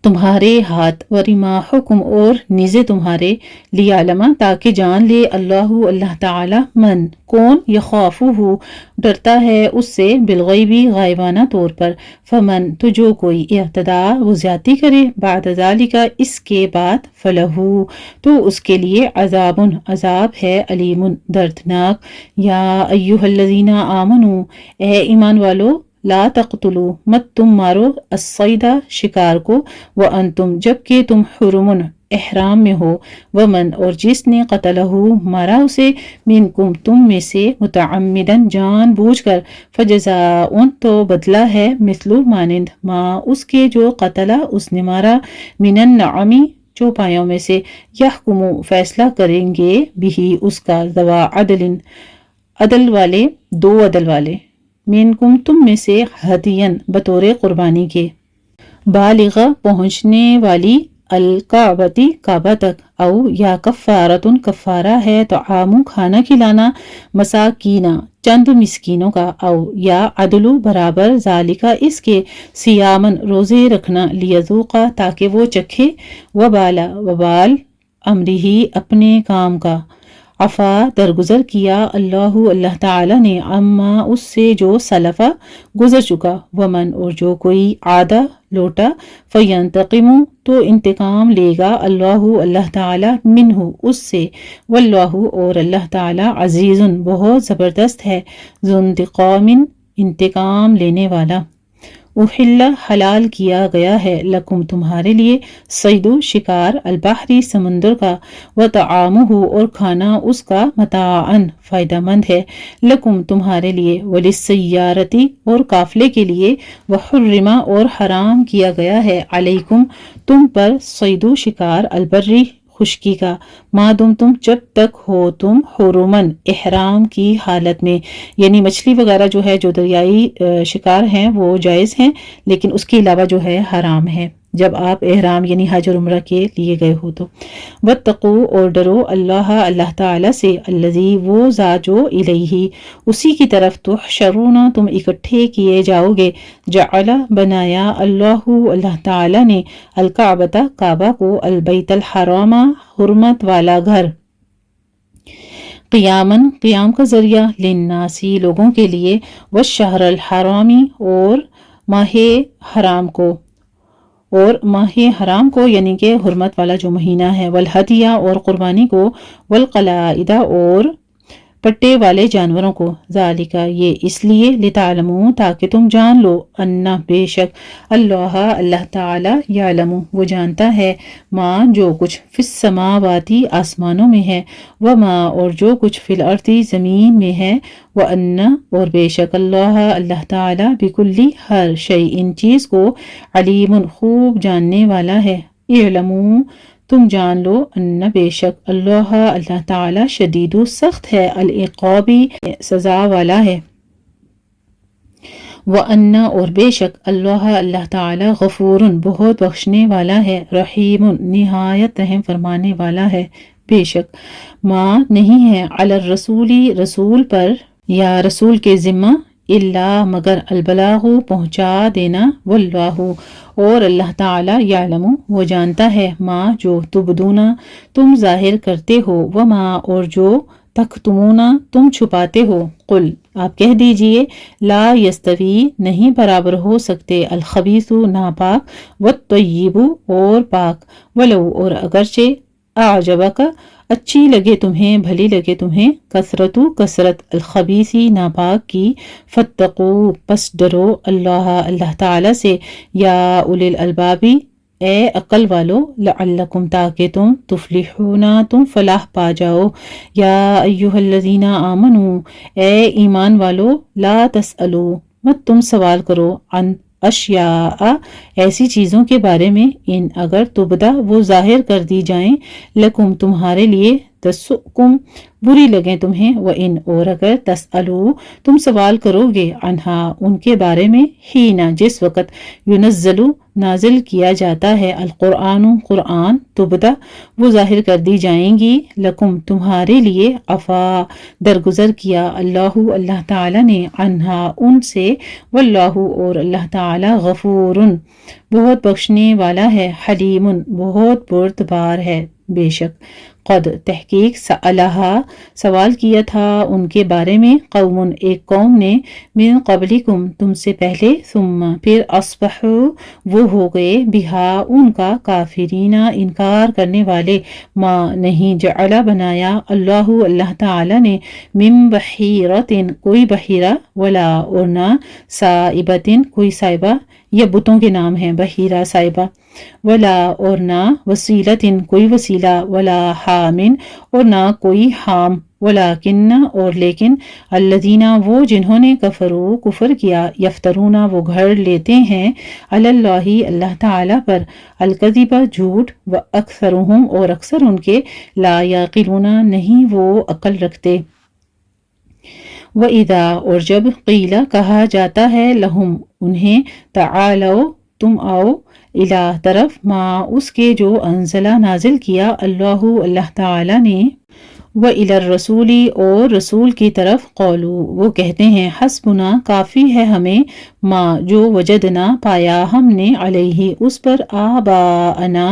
تمہارے ہاتھ، ورماحکم، اور نیزے تمہارے، لیعلم، تاکہ جان لے، اللہ تعالی، من، کون، یخافہ، ڈرتا ہے اس سے، بالغیبی، غائبانہ طور پر، فمن، تو جو کوئی، اعتدا، وہ زیادتی کرے، بعد ذالک، اس کے بعد، فلہ، تو اس کے لیے، عذاب ہے، علیم، دردناک۔ یا ایھا الذین آمنوا، اے ایمان والو، لا تقتلوا، مت تم مارو، الصید، شکار کو، وانتم، جبکہ تم، حرم، احرام میں ہو، ومن، اور جس نے، قتلہ، مارا اسے، منکم، تم میں سے، متعمدن، جان بوجھ کر، فجزاء، تو بدلہ ہے، مثل، مانند، ما، اس کے، جو، قتلہ، اس نے مارا، من النعم، چوپایوں میں سے، یحکم، فیصلہ کریں گے، بھی، اس کا، ذوا عدل، عدل والے، دو عدل والے، منکم، تم میں سے، ہدین، بطور قربانی کے، بالغ، پہنچنے والی، الکعبتی، کعبہ تک، او، یا کفارتن، کفارہ ہے، طعام، کھانا کھلانا، مساکینہ، چند مسکینوں کا، او، یا عدل، برابر، ذالک، اس کے، سیامن، روزے رکھنا، لیذوقا، تاکہ وہ چکھے، وبال امرہ، اپنے کام کا، عفا، درگزر کیا، اللہ تعالی نے، عما، اس سے، جو، سلفا، گزر چکا، ومن، اور جو کوئی، عادہ، لوٹا، فینتقم، تو انتقام لے گا، اللہ تعالی، منہ، اس سے، واللہ، اور اللہ تعالی، عزیز، بہت زبردست ہے، ذو انتقام، انتقام لینے والا۔ احل حلال کیا گیا ہے لکم تمہارے لیے صید شکار البحری سمندر کا وطعامہ اور کھانا اس کا متاعن فائدہ مند ہے لکم تمہارے لیے وللسیارتی اور قافلے کے لیے وحرما اور حرام کیا گیا ہے علیکم تم پر صید شکار البری خشکی کا ما تم جب تک ہو تم حرمن احرام کی حالت میں، یعنی مچھلی وغیرہ جو ہے جو دریائی شکار ہیں وہ جائز ہیں لیکن اس کے علاوہ جو ہے حرام ہے جب آپ احرام یعنی حج اور عمرہ کے لیے گئے ہو تو۔ واتقوا اور ڈرو اللہ تعالیٰ سے الذی وہ ذات جو الیہ اسی کی طرف تحشرون تم اکٹھے کیے جاؤ گے، جعل بنایا اللہ تعالیٰ نے الکعبۃ کعبہ کو البیت الحرام حرمت والا گھر، قیام کا ذریعہ للناسی لوگوں کے لیے، والشہر الحرامی اور ماہ حرام کو یعنی کہ حرمت والا جو مہینہ ہے، والہدیہ اور قربانی کو، والقلائد اور پٹے والے جانوروں کو، ذالک یہ اس لیے لتعلموا تاکہ تم جان لو، ان بے شک اللہ تعالی یعلم وہ جانتا ہے، ما جو کچھ فی السماواتی آسمانوں میں ہے، وما اور جو کچھ فی الارض زمین میں ہے، وان اور بے شک اللہ تعالی بکلی ہر شیء ان چیز کو علیم خوب جاننے والا ہے۔ اعلموا تم جان لو ان بے شک اللہ تعالی شدید سخت ہے، العقابی سزا والا ہے، وَأَنَّ اور بے شک اللہ تعالی غفور بہت بخشنے والا ہے، رحیم نہایت رحم فرمانے والا ہے۔ بے شک ما نہیں ہے علی الرسول رسول پر یا رسول کے ذمہ الا مگر البلاغ پہنچا دینا، واللہ اور اللہ تعالی یعلم وہ جانتا ہے، ما جو تبدون تم ظاہر کرتے ہو، وما اور جو تکتمون تم چھپاتے ہو، قل آپ کہہ دیجئے، لا یستوی نہیں برابر ہو سکتے، الخبیث ناپاک، والطیب اور پاک، ولو اور اگرچہ اعجبک اچھی لگے تمہیں بھلی لگے تمہیں، کثرت الخبیثی ناپاک کی، فاتقوا پس ڈرو اللہ تعالی سے، یا اولی الالبابی اے عقل والو، لعلکم تاکہ تم تفلحون تم فلاح پا جاؤ، یا ایھا الذین آمنوا اے ایمان والو، لا تسألوا مت تم سوال کرو، عن اشیاء ایسی چیزوں کے بارے میں، ان اگر تبدا وہ ظاہر کر دی جائیں، لکم تمہارے لیے، تسؤکم بری لگیں تمہیں، وان اور اگر تسألوا تم سوال کرو گے، عنہا ان کے بارے میں، حین جس وقت ینزل نازل کیا جاتا ہے، قرآن تبدا وہ ظاہر کر دی جائیں گی، لکم تمہارے لیے، عفا درگزر کیا اللہ تعالی نے، عنہا ان سے، واللہ اور اللہ تعالی غفور بہت بخشنے والا ہے، حلیم بہت بردبار ہے۔ بے شک قد تحقیق سألہا سوال کیا تھا ان کے بارے میں، قوم ایک قوم نے، من قبلکم تم سے پہلے، ثم پھر اصبحوا وہ ہو گئے، بہا ان کا، کافرین انکار کرنے والے، ما نہیں جعل بنایا اللہ تعالی نے، من بحیرۃ کوئی بحیرہ، ولا اور نہ سائبۃ کوئی سائبہ، یہ بتوں کے نام ہیں بحیرہ سائبہ، ولا اور نہ وسیلۃ کوئی وسیلہ، ولا حامن اور نہ کوئی حام، ولیکن اور لیکن، الذین وہ جنہوں نے کفروا کفر کیا، یفترون وہ گھڑ لیتے ہیں، علی اللہ تعالی پر، الکذب جھوٹ، واکثرہم اور اکثر ان کے، لا یعقلون نہیں وہ عقل رکھتے۔ وَإِذَا اور جب قیل کہا جاتا ہے، لہم انہیں، تعالوا تم آؤ، الی طرف، ما اس کے جو انزلہ نازل کیا اللہ تعالی نے، وَإِلَى الرَّسُولِ اور رسول کی طرف، قولوا وہ کہتے ہیں، حسبنا کافی ہے ہمیں، ما جو وجدنا پایا ہم نے، علیہ اس پر، آباءنا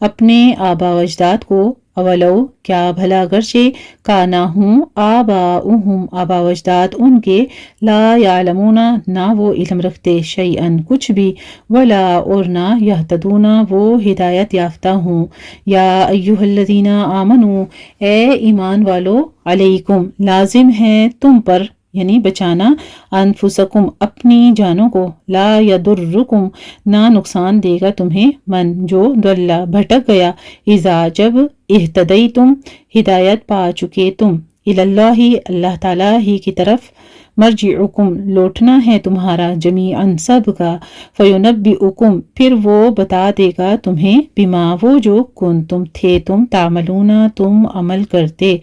اپنے آبا و اجداد کو، اولو کیا بھلا اگرچہ کانا ہوں، آباؤہم آبا و اجداد ان کے، لا یعلمون نہ وہ علم رکھتے، شیئن کچھ بھی، ولا اور نہ یہتدون وہ ہدایت یافتہ ہوں، یا ایھا الذین آمنوا اے ایمان والو، علیکم لازم ہے تم پر، یعنی بچانا، انفسکم اپنی جانوں کو، لا یضرکم نہ نقصان دے گا تمہیں، من جو ضل بھٹک گیا، اذا جب اہتدیتم ہدایت پا چکے تم، اللہ اللہ تعالیٰ ہی کی طرف، مرجعکم لوٹنا ہے تمہارا، جمیعاً سب کا، فینبئکم پھر وہ بتا دے گا تمہیں، بما وہ جو کنتم تھے تم، تعملون تم عمل کرتے،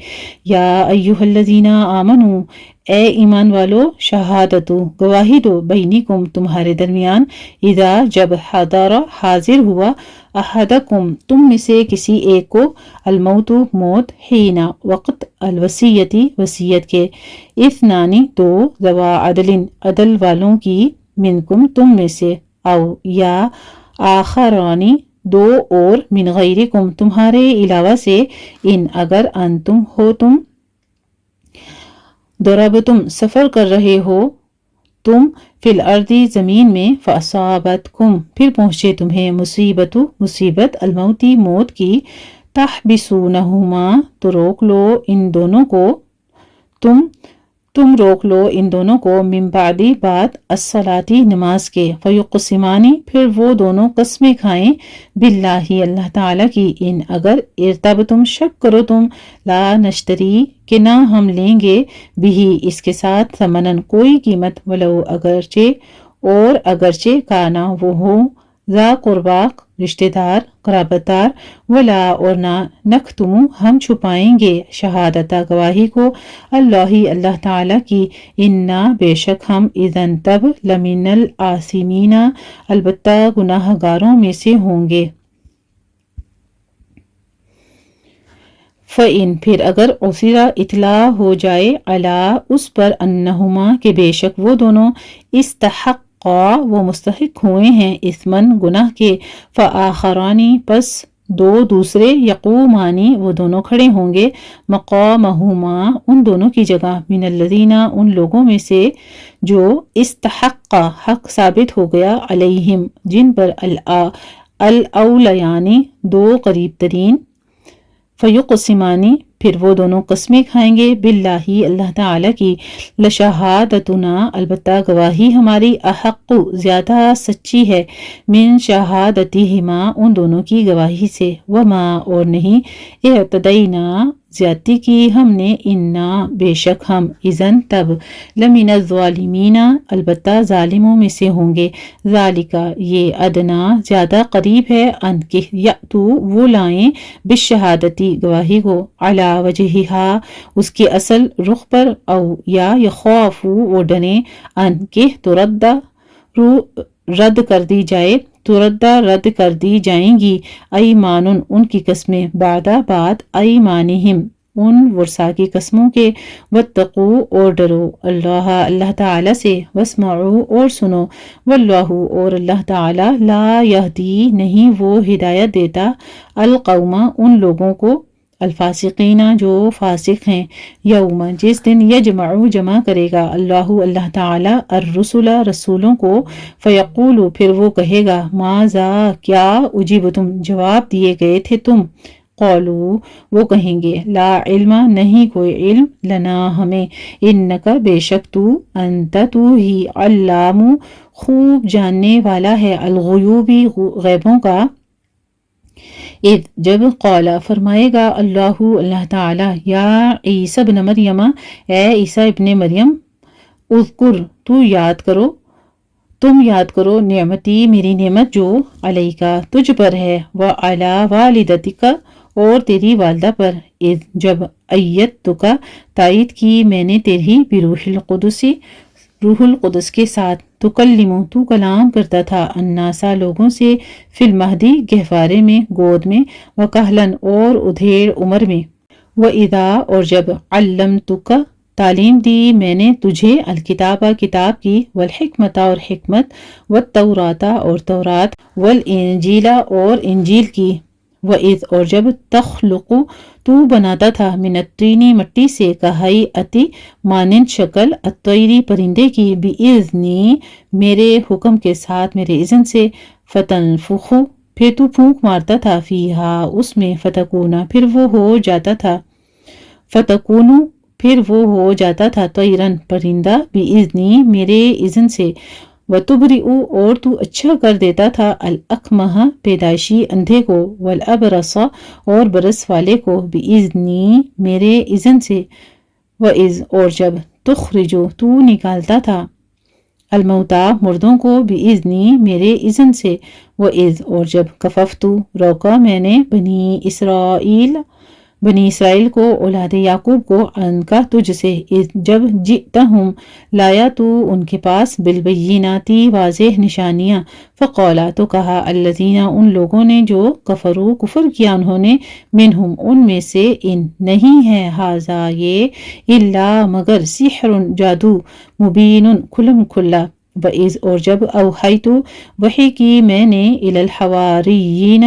یا ایھا الذین آمنو اے ایمان والو، شہادتو گواہی دو، بینکم تمہارے درمیان، اذا جب حضر حاضر ہوا، احدکم تم میں سے کسی ایک کو، الموت موت، حین وقت، الوصیتی وصیت کے، اثنان دو، ذوا عدل عدل والوں کی، منکم تم میں سے، او یا آخرانی دو اور، من غیرکم تمہارے علاوہ سے، ان اگر انتم ہو تم، ضربتم سفر کر رہے ہو تم، فی الارض زمین میں، فاصابتکم پھر پہنچے تمہیں، مصیبت، الموتی موت کی، تحبسونہما تو روک لو ان دونوں کو، تم روک لو ان دونوں کو، من بعد بعد، الصلاۃ نماز کے، فیقسمان پھر وہ دونوں قسمیں کھائیں، باللہ اللہ تعالیٰ کی، ان اگر ارتبتم شک کرو تم، لا نشتری کہ نہ ہم لیں گے، بھی اس کے ساتھ، ثمنن کوئی قیمت، ولو اگرچہ کانا وہ ہو، ذا قربا رشتہ دار قرابتدار، ولا اور نہ، نختم ہم چھپائیں گے، شہادت گواہی کو، اللہ تعالیٰ کی، انا بے شک ہم، اذن تب، لمن الآثمین البتہ گناہ گاروں میں سے ہوں گے۔ فَإِن پھر اگر عُثِرَ اطلاع ہو جائے، عَلَىٰ اس پر، انہما کہ بے شک وہ دونوں، استحقا وہ مستحق ہوئے ہیں، اثمن گناہ کے، فآخران پس دو دوسرے، یقومانی وہ دونوں کھڑے ہوں گے، مقامہما ان دونوں کی جگہ، من الذین ان لوگوں میں سے، جو استحق حق ثابت ہو گیا، علیہم جن پر، الاولیان دو قریب ترین، فیقسمانی پھر وہ دونوں قسمیں کھائیں گے، باللہ اللہ تعالیٰ کی، لشہادتنا البتہ گواہی ہماری، احق زیادہ سچی ہے، من شہادتہما ان دونوں کی گواہی سے، وما اور نہیں، اعتدینا زیادتی کی ہم نے، انا بے شک ہم، اذن تب، لمن الظالمین البتہ ظالموں میں سے ہوں گے، ذالک یہ، ادنا زیادہ قریب ہے، ان کہ یأتو وہ لائیں، بالشہادتی گواہی کو، علی وجہہا اس کے اصل رخ پر، او یا یخافو وہ ڈریں، ان کہ رد کر دی جائیں گی، ایمان ان کی قسمیں، بعد ایمانہم ان ورثاء کی قسموں کے، واتقو اور ڈرو، اللہ تعالیٰ سے، واسمعوا اور سنو، واللہ اور اللہ تعالیٰ، لا یہدی نہیں وہ ہدایت دیتا، القوم ان لوگوں کو، الفاسقین جو فاسق ہیں، یوم جس دن، یجمع جمع کرے گا، اللہ تعالیٰ، الرسل رسولوں کو، فیقول پھر وہ کہے گا، ماذا کیا، اجیبتم جواب دیے گئے تھے تم، قالوا وہ کہیں گے، لا علم نہیں کوئی علم، لنا ہمیں، انکا بے شک تو، انت تو ہی، علام خوب جاننے والا ہے، الغیوب غیبوں کا، اذ جب، قال فرمائے گا، اللہ تعالیٰ، یا عیسیٰ ابن مریم اے عیسیٰ ابن مریم، اذکر تم یاد کرو، نعمتی میری نعمت جو، علیکا تجھ پر ہے، وعلی والدتک اور تیری والدہ پر، اذ جب، ایدتک تائید کی میں نے تیری، بروح القدس روح القدس کے ساتھ، تکلم تو کلام کرتا تھا، الناسا لوگوں سے، فی المہدی گہوارے میں، گود میں، وکہلن اور ادھیڑ عمر میں، وَإِذَا اور جب، علمتک تعلیم دی میں نے تجھے، الکتاب کتاب کی، والحکمت اور حکمت، والتوراۃ اور تورات، والانجیل اور انجیل کی، وَإِذْ اور جب، تخلق تو بناتا تھا، من الطین مٹی سے، کہیئتی مانند شکل، الطیری پرندے کی، بإذنی میرے حکم کے ساتھ، میرے اذن سے، فتنفخ پھر تو پھونک مارتا تھا، فیہا اس میں، فتکون پھر وہ ہو جاتا تھا، فتکون پھر وہ ہو جاتا تھا طیرن پرندہ بِإِذْنِی میرے اذن سے، وَتُبْرِئُ اور تو اچھا کر دیتا تھا الْأَکْمَحَ پیدائشی اندھے کو، وَالْأَبْرَصَ اور برس والے کو، بِإِذْنِی میرے اذن سے، وَإِذْ اور جب تُخْرِجُ تو نکالتا تھا الموتیٰ مردوں کو، بِإِذْنِی میرے اذن سے، وَإِذْ اور جب کففت روکا میں نے بنی اسرائیل کو، اولاد یعقوب کو، عنکا تجھ سے، جب جئتہم لایا تو ان کے پاس، بالبیناتی واضح نشانیاں، فقولا تو کہا الذین ان لوگوں نے جو کفروا کفر کیا انہوں نے، منہم ان میں سے، ان نہیں ہے ھذا یہ، الا مگر سحر جادو، مبین کھلم کھلا، وَإِذْ اور جب اوحیت وحی کی میں نے الی الحواریین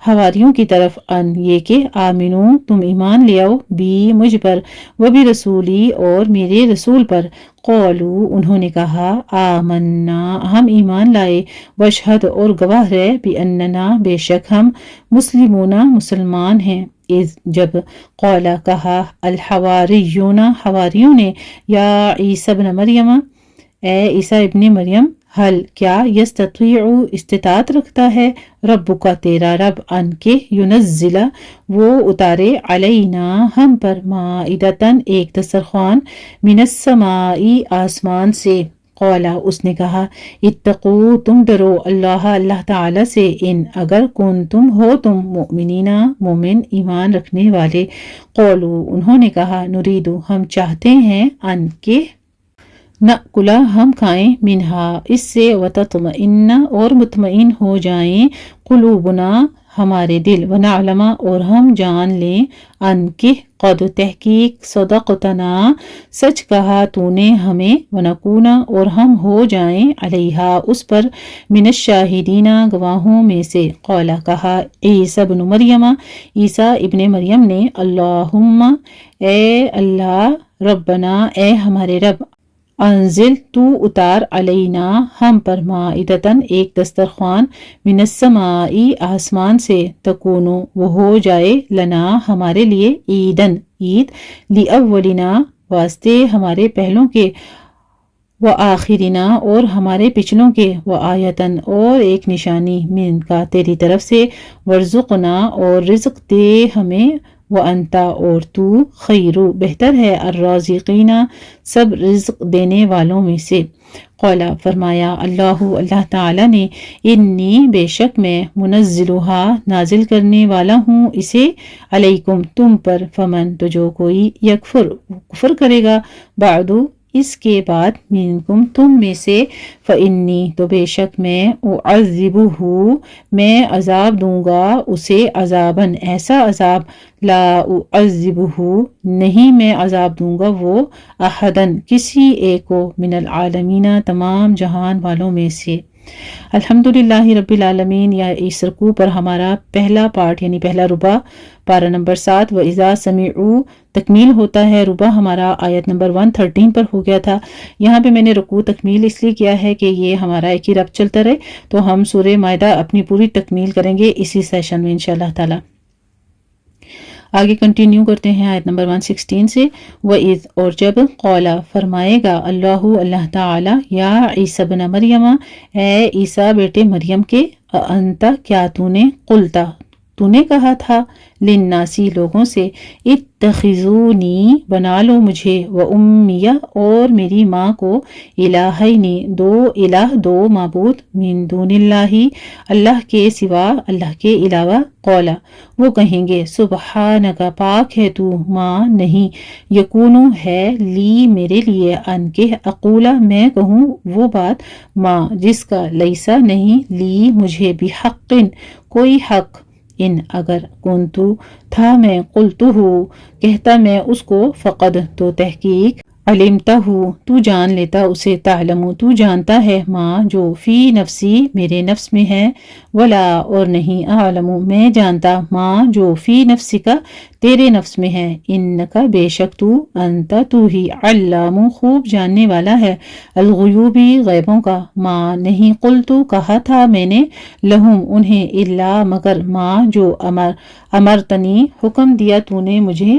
حواریوں کی طرف، ان یہ کہ آمنو تم ایمان لے آؤ، بی مجھ پر، وبرسولی اور میرے رسول پر، قولو انہوں نے کہا آمنا ہم ایمان لائے، واشہد اور گواہ رہے، باننا بے شک ہم، مسلمون مسلمان ہیں، اذ جب قولا کہا الحواریون حواریوں نے، یا عیسی ابن مریم اے عیسیٰ ابن مریم، حل کیا، یستطیع استطاعت رکھتا ہے، ربک کا تیرا رب، ان کے ینزل وہ اتارے، علینا ہم پر، مائدتن ایک دسترخوان، من السماء آسمان سے، قولا اس نے کہا اتقو تم ڈرو اللہ تعالی سے، ان اگر کنتم ہو تم، مؤمنین مومن ایمان رکھنے والے، قولو انہوں نے کہا نریدو ہم چاہتے ہیں، ان کے نأکلا ہم کھائیں، منہا اس سے، وتطمئن اور مطمئن ہو جائیں، قلوبنا ہمارے دل، ونعلم اور ہم جان لیں، ان کہ قد تحقیق صدقتنا سچ کہا تو نے ہمیں، ونکون اور ہم ہو جائیں، علیہا اس پر، من الشاہدین گواہوں میں سے، قولا کہا عیسی ابن مریم عیسیٰ ابن مریم نے، اللہم اے اللہ، ربنا اے ہمارے رب، انزل تو اتار، علینا ہم پر، مائدتن ایک دسترخوان، من السماء آسمان سے، تکونو وہ ہو جائے، لنا ہمارے لیے، عیدن عید، لاولنا واسطے ہمارے پہلوں کے، وآخرنا اور ہمارے پچھلوں کے، وآیتن اور ایک نشانی، من کا تیری طرف سے، ورزقنا اور رزق دے ہمیں، وانتا اور تو، خیر بہتر ہے، الرازقین سب رزق دینے والوں میں سے، قولا فرمایا اللہ تعالی نے، انی بے شک میں، منزلھا نازل کرنے والا ہوں اسے، علیکم تم پر، فمن تو جو کوئی، یکفر کفر کرے گا، بعد اس کے بعد، منکم تم میں سے، فانی تو بے شک میں، اعذبہ میں عذاب دوں گا اسے، عذاباً ایسا عذاب، لا اعذبہ نہیں میں عذاب دوں گا وہ، احداً کسی ایک کو، من العالمین تمام جہان والوں میں سے۔ الحمدللہ رب العالمین، یا اس رکوع پر ہمارا پہلا پارٹ یعنی پہلا ربع، پارہ نمبر 7، وَإِذَا سَمِعُوا تکمیل ہوتا ہے، ربع ہمارا آیت نمبر 113 پر ہو گیا تھا۔ یہاں پہ میں نے رکوع تکمیل اس لیے کیا ہے کہ یہ ہمارا ایک ہی رب چلتا رہے، تو ہم سورہ مائدہ اپنی پوری تکمیل کریں گے اسی سیشن میں انشاءاللہ تعالی۔ آگے کنٹینیو کرتے ہیں آیت نمبر 116 سے، وَإِذْ اور جب، قولا فرمائے گا، اللہ تعالی، یا عیسی ابن مریم اے عیسیٰ بیٹے مریم کے، اَأَنْتَ کیا تو نے کہا تھا، للناسی لوگوں سے، اتخذونی بنا لو مجھے، وأمیہ اور میری ماں کو، الہین دو معبود، من دون اللہ اللہ کے سوا، اللہ کے علاوہ، قولا وہ کہیں گے، سبحانک پاک ہے تو، ماں نہیں، یکونو ہے، لی میرے لیے، ان کہ اقولا میں کہوں وہ بات، ماں جس کا، لیسا نہیں، لی مجھے، بحق کوئی حق، ان اگر، کنتو تھا میں، قلتہ کہتا میں اس کو، فقد تو تحقیق، علمتہ تو جان لیتا اسے، تعلم تو جانتا ہے، ماں جو، فی نفسی میرے نفس میں ہے، ولا اور نہیں، اعلم میں جانتا، ماں جو، فی نفسک تیرے نفس میں ہے، انکا بے شک تو، انتا تو ہی، علام خوب جاننے والا ہے، الغیوبی غیبوں کا، ماں نہیں، قلتو کہا تھا میں نے، لہم انہیں، الا مگر، ماں جو، امرتنی حکم دیا تو نے مجھے،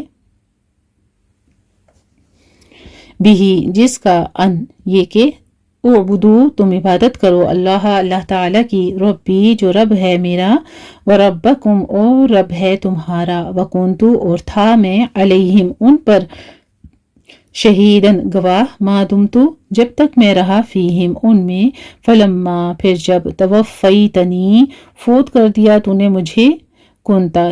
بھی جس کا ان یہ کہ اعبدو تم عبادت کرو اللہ تعالیٰ کی ربی جو رب ہے میرا وربکم اور رب ہے تمہارا وکنتو اور تھا میں علیہم ان پر شہیدن گواہ ما دمتو جب تک میں رہا فیہم ان میں فلما پھر جب توفیتنی فوت کر دیا تو نے مجھے کنتا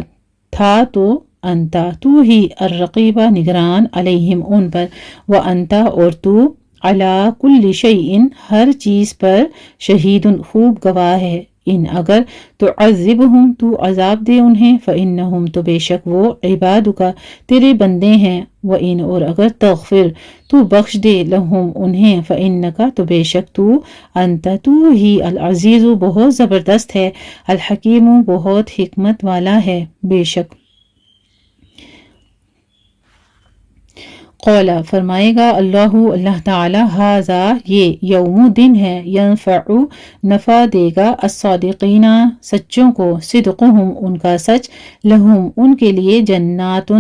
تھا تو انتا تو ہی الرقیبہ نگران علیہم ان پر وانتا اور تو علی کل شیء ہر چیز پر شہید خوب گواہ ہے ان اگر تو عذبہم تو عذاب دے انہیں فإنہم تو بے شک وہ عبادک تیرے بندے ہیں وإن اور اگر تغفر تو بخش دے لہم انہیں فإنک تو بے شک تو انت تو ہی العزیز بہت زبردست ہے الحکیم بہت حکمت والا ہے بے شک قولا فرمائے گا اللہ تعالی ھذا یہ یوم دن ہے ینفع نفع دے گا الصادقین سچوں کو صدقہم ان کا سچ لہم ان کے لیے جنات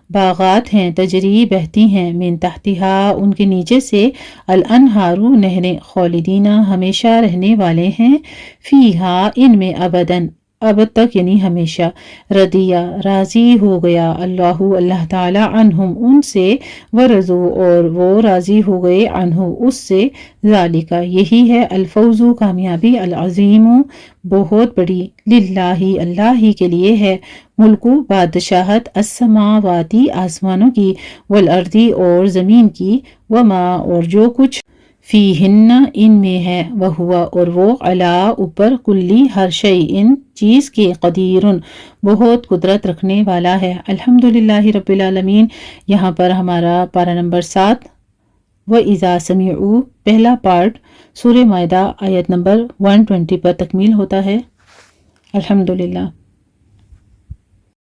باغات ہیں تجری بہتی ہیں من تحتہا ان کے نیچے سے الانہار نہریں خالدین ہمیشہ رہنے والے ہیں فیہا ان میں ابداً اب تک یعنی ہمیشہ رضیہ راضی ہو گیا اللہ تعالی عنہم ان سے ورضو اور وہ راضی ہو گئے عنہ اس سے ذالک یہی ہے الفوز کامیابی العظیم بہت بڑی للہ اللہ ہی کے لیے ہے ملک بادشاہت السماواتی آسمانوں کی والارضی اور زمین کی وما اور جو کچھ فیہن ان میں ہے وہوا اور وہ علا اوپر کلی ہر شیء چیز کے قدیر بہت قدرت رکھنے والا ہے الحمدللہ رب العالمین۔ یہاں پر ہمارا پارہ نمبر 7 وَإِذَا سَمِعُوا پہلا پارٹ سورہ مائدہ آیت نمبر 120 پر تکمیل ہوتا ہے۔ الحمدللہ۔